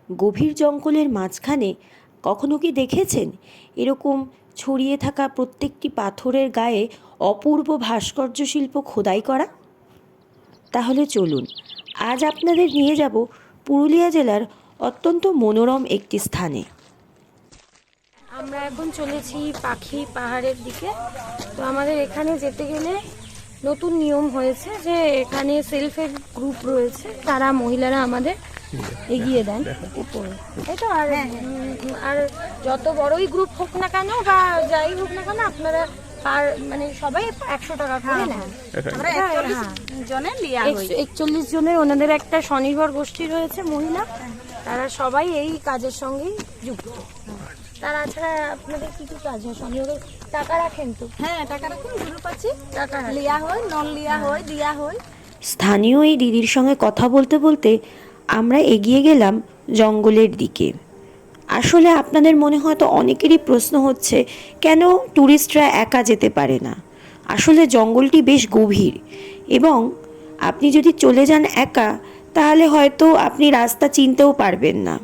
গভীর জঙ্গলের মাঝখানে কখনো কি দেখেছেন এরকম ছড়িয়ে থাকা প্রত্যেকটি পাথরের গায়ে অপূর্ব ভাস্কর্য শিল্প খোদাই করা? তাহলে চলুন, আজ আপনাদের নিয়ে যাব পুরুলিয়া জেলার অত্যন্ত মনোরম একটি স্থানে। আমরা এখন চলেছি পাখি পাহাড়ের দিকে। তো আমাদের এখানে যেতে গেলে নতুন নিয়ম হয়েছে যে এখানে সেলফ হেল্প গ্রুপ রয়েছে, তারা মহিলারা আমাদের এগিয়ে দেন উপরে। এই তো আর যত বড়ই গ্রুপ হোক না কেন বা যাই হোক না কেন, আপনারা মানে সবাই 100 টাকা করে নেন। 41 জনের ওনাদের একটা স্বনির্ভর গোষ্ঠী রয়েছে মহিলা, তারা সবাই এই কাজের সঙ্গেই যুক্ত। তারা ছাড়া আপনাদের কি কি কাজ হয়? স্বনির্ভর টাকা রাখেন তো? হ্যাঁ, টাকা রাখুন, গ্রুপ আছে, টাকা লিয়া হয়, নন লিয়া হয়, দিয়া হয়। স্থানীয় এই দিদির সঙ্গে কথা বলতে বলতে আমরা এগিয়ে গেলাম জঙ্গলের দিকে। আসলে আপনাদের মনে হয়তো অনেকেরই প্রশ্ন হচ্ছে, কেন ট্যুরিস্টরা একা যেতে পারে না? আসলে জঙ্গলটি বেশ গভীর এবং আপনি যদি চলে যান একা তাহলে হয়তো আপনি রাস্তা চিনতেও পারবেন না।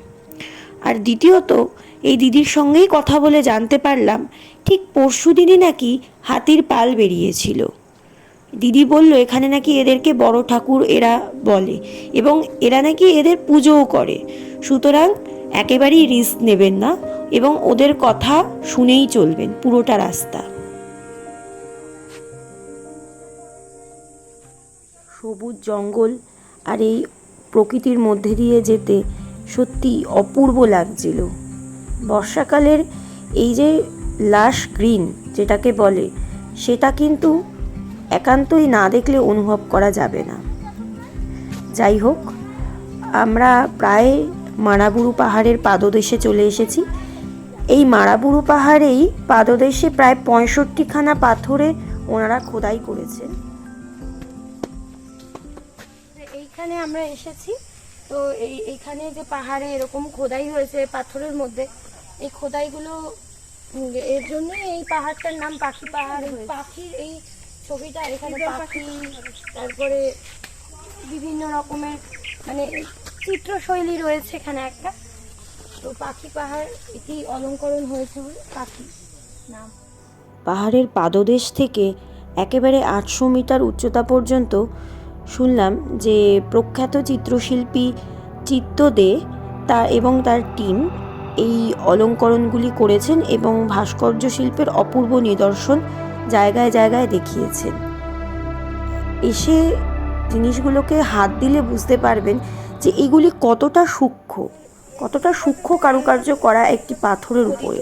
আর দ্বিতীয়ত, এই দিদির সঙ্গেই কথা বলে জানতে পারলাম ঠিক পরশুদিনই নাকি হাতির পাল বেরিয়েছিল। দিদি বলল এখানে নাকি এদেরকে বড় ঠাকুর এরা বলে এবং এরা নাকি এদের পুজোও করে। সুতরাং একেবারেই রিস্ক নেবেন না এবং ওদের কথা শুনেই চলবেন পুরোটা রাস্তা। সবুজ জঙ্গল আর এই প্রকৃতির মধ্যে দিয়ে যেতে সত্যি অপূর্ব লাগছিল। বর্ষাকালের এই যে লাশ গ্রিন যেটাকে বলে, সেটা কিন্তু একান্তই না দেখলে অনুভব করা যাবে না। যাই হোক, আমরা প্রায় মারাবুরু পাহাড়ের পাদদেশে চলে এসেছি। এই মারাবুরু পাহাড়েই পাদদেশে প্রায় 65খানা পাথরে ওনারা খোদাই করেছেন। এইখানে আমরা এসেছি, তো এইখানে যে পাহাড়ে এরকম খোদাই হয়েছে পাথরের মধ্যে, এই খোদাইগুলো এর জন্য এই পাহাড়টার নাম পাখি পাহাড়। পাখির এই ছবিটা এখানে, পাখি, তারপরে বিভিন্ন রকমের মানে চিত্রশৈলী রয়েছে এখানে একটা। তো পাখি পাহাড় এটি অলঙ্করণ হয়েছে বলে পাখি নাম। পাহাড়ের পাদদেশ থেকে একেবারে 800 মিটার উচ্চতা পর্যন্ত শুনলাম যে প্রখ্যাত চিত্রশিল্পী চিত্ত দে এবং তার টিম এই অলঙ্করণগুলি করেছেন এবং ভাস্কর্য শিল্পের অপূর্ব নিদর্শন জায়গায় জায়গায় দেখিয়েছেন। এসে জিনিসগুলোকে হাত দিলে বুঝতে পারবেন যে এগুলি কতটা সূক্ষ্ম কারুকার্য করা একটি পাথরের উপরে।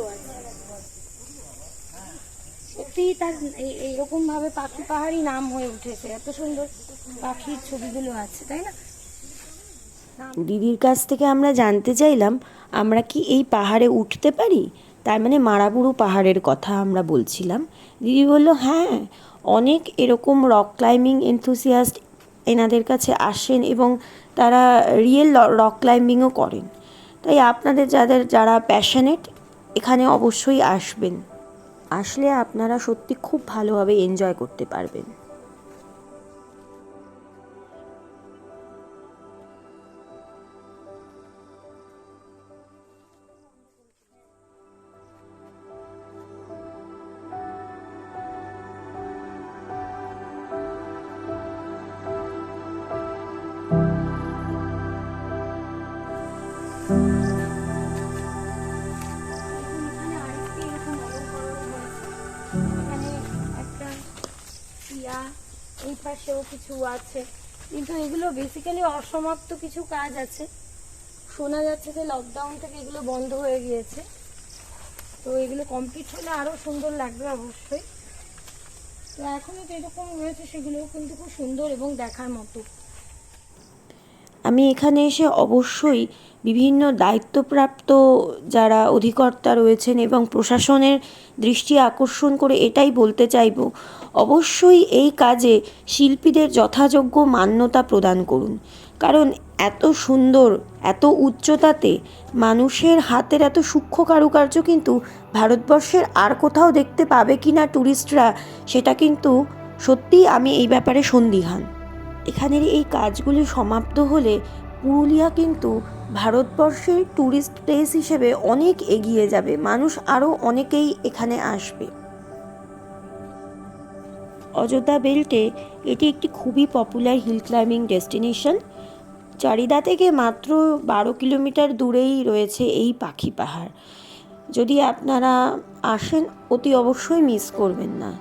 সত্যি তার এইরকম ভাবে পাখি পাহাড়ই নাম হয়ে উঠেছে, এত সুন্দর পাখির ছবিগুলো আছে, তাই না? দিদির কাছ থেকে আমরা জানতে চাইলাম আমরা কি এই পাহাড়ে উঠতে পারি, তার মানে মারাবুরু পাহাড়ের কথা আমরা বলছিলাম। দিদি বলল হ্যাঁ, অনেক এরকম রক ক্লাইম্বিং এনথুসিয়াস্ট এনাদের কাছে আসেন এবং তারা রিয়েল রক ক্লাইম্বিংও করেন। তাই আপনাদের যারা প্যাশনেট এখানে অবশ্যই আসবেন। আসলে আপনারা সত্যি খুব ভালোভাবে এনজয় করতে পারবেন। এখানে আরেকটি এরকম অলঙ্করণ হয়েছে, এখানে একটা টিয়া, এই পাশেও কিছু আছে, কিন্তু এগুলো বেসিক্যালি অসমাপ্ত কিছু কাজ আছে। শোনা যাচ্ছে যে লকডাউন থেকে এগুলো বন্ধ হয়ে গিয়েছে, তো এগুলো কমপ্লিট হলে আরো সুন্দর লাগবে অবশ্যই। তো এখনো তো এরকম রয়েছে, সেগুলোও কিন্তু খুব সুন্দর এবং দেখার মতো। আমি এখানে এসে অবশ্যই বিভিন্ন দায়িত্বপ্রাপ্ত যারা অধিকর্তা রয়েছেন এবং প্রশাসনের দৃষ্টি আকর্ষণ করে এটাই বলতে চাইব, অবশ্যই এই কাজে শিল্পীদের যথাযোগ্য মান্যতা প্রদান করুন। কারণ এত সুন্দর, এত উচ্চতাতে মানুষের হাতের এত সূক্ষ্ম কারুকার্য কিন্তু ভারতবর্ষের আর কোথাও দেখতে পাবে কি না ট্যুরিস্টরা, সেটা কিন্তু সত্যিই আমি এই ব্যাপারে সন্দিহান। এখানের এই কাজগুলি সমাপ্ত হলে পুরুলিয়া কিন্তু ভারতবর্ষের ট্যুরিস্ট প্লেস হিসেবে অনেক এগিয়ে যাবে, মানুষ আরও অনেকেই এখানে আসবে। অযোধ্যা বেল্টে এটি একটি খুবই পপুলার হিল ক্লাইম্বিং ডেস্টিনেশন। চারিদা থেকে মাত্র 12 কিলোমিটার দূরেই রয়েছে এই পাখি পাহাড়। যদি আপনারা আসেন অতি অবশ্যই মিস করবেন না।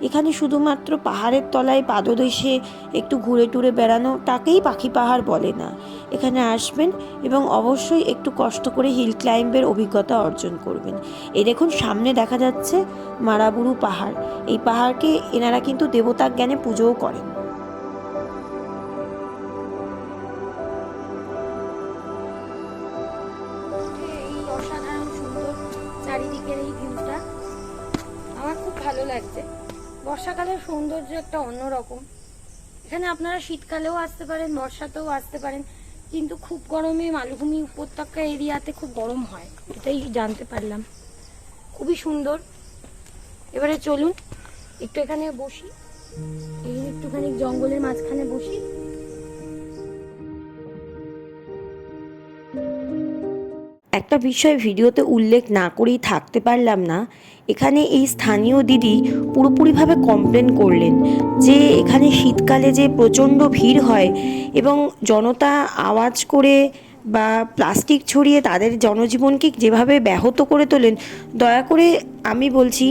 এখানে শুধুমাত্র পাহাড়ের তলায় পাদদেশে একটু ঘুরে টুরে বেড়ানোটাকেই পাখি পাহাড় বলে না। এখানে আসবেন এবং অবশ্যই একটু কষ্ট করে হিল ক্লাইম্বের অভিজ্ঞতা অর্জন করবেন। এই দেখুন সামনে দেখা যাচ্ছে মারাবুরু পাহাড়। এই পাহাড়কে এনারা কিন্তু দেবতা জ্ঞানে পুজোও করেন। এই অসাধারণ সুন্দর চারিদিকের এই ভিউটা আমার খুব ভালো লাগছে। বর্ষাকালের সৌন্দর্য একটা অন্যরকম। এখানে আপনারা শীতকালেও আসতে পারেন, বর্ষাতেও আসতে পারেন, কিন্তু খুব গরমে মালভূমি উপত্যকা এরিয়াতে খুব গরম হয়, এটাই জানতে পারলাম। খুবই সুন্দর। এবারে চলুন একটু এখানে বসি, এই একটুখানি জঙ্গলের মাঝখানে বসি। একটা বিষয় ভিডিওতে উল্লেখ না করেই থাকতে পারলাম না। এখানে এই স্থানীয় দিদি পুরোপুরিভাবে কমপ্লেন করলেন যে এখানে শীতকালে যে প্রচণ্ড ভিড় হয় এবং জনতা আওয়াজ করে বা প্লাস্টিক ছড়িয়ে তাদের জনজীবনকে যেভাবে ব্যাহত করে তোলেন, দয়া করে আমি বলছি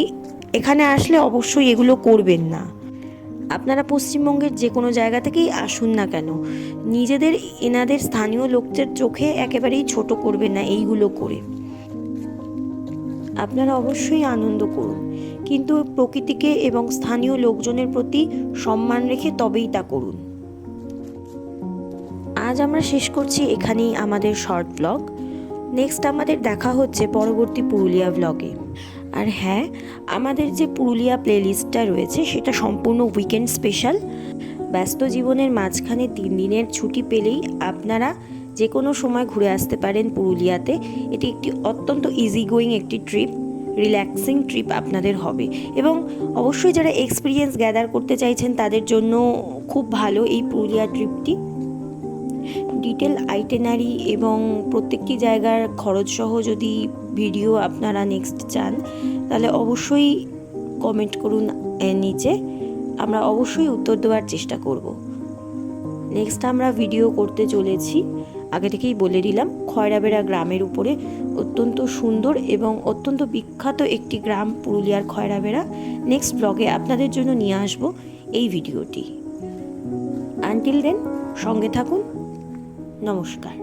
এখানে আসলে অবশ্যই এগুলো করবেন না। আপনারা পশ্চিমবঙ্গের যে কোনো জায়গা থেকেই আসুন না কেন, নিজেদের এনাদের স্থানীয় লোকদের চোখে একেবারেই ছোট করবেন না এইগুলো করে। আপনারা অবশ্যই আনন্দ করুন, কিন্তু প্রকৃতিকে এবং স্থানীয় লোকজনের প্রতি সম্মান রেখে তবেই তা করুন। আজ আমরা শেষ করছি এখানেই আমাদের শর্ট ব্লগ। নেক্সট আমাদের দেখা হচ্ছে পরবর্তী পুরুলিয়া ব্লগে। আর হ্যাঁ, আমাদের যে পুরুলিয়া প্লেলিস্টটা রয়েছে সেটা সম্পূর্ণ উইকেন্ড স্পেশাল। ব্যস্ত জীবনের মাঝখানে 3 দিনের ছুটি পেলেই আপনারা যে কোনো সময় ঘুরে আসতে পারেন পুরুলিয়াতে। এটি একটি অত্যন্ত ইজি গোয়িং একটি ট্রিপ, রিল্যাক্সিং ট্রিপ আপনাদের হবে এবং অবশ্যই যারা এক্সপিরিয়েন্স গ্যাদার করতে চাইছেন তাদের জন্য খুব ভালো এই পুরুলিয়া ট্রিপটি। ডিটেল আইটেনারি এবং প্রত্যেকটি জায়গার খরচসহ যদি ভিডিও আপনারা নেক্সট চান তাহলে অবশ্যই কমেন্ট করুন এর নিচে, আমরা অবশ্যই উত্তর দেওয়ার চেষ্টা করব। নেক্সট আমরা ভিডিও করতে চলেছি, আগে থেকেই বলে দিলাম, খয়রাবেড়া গ্রামের উপরে। অত্যন্ত সুন্দর এবং অত্যন্ত বিখ্যাত একটি গ্রাম পুরুলিয়ার খয়রাবেড়া। নেক্সট ব্লগে আপনাদের জন্য নিয়ে আসব এই ভিডিওটি। আনটিল দেন সঙ্গে থাকুন। নমস্কার।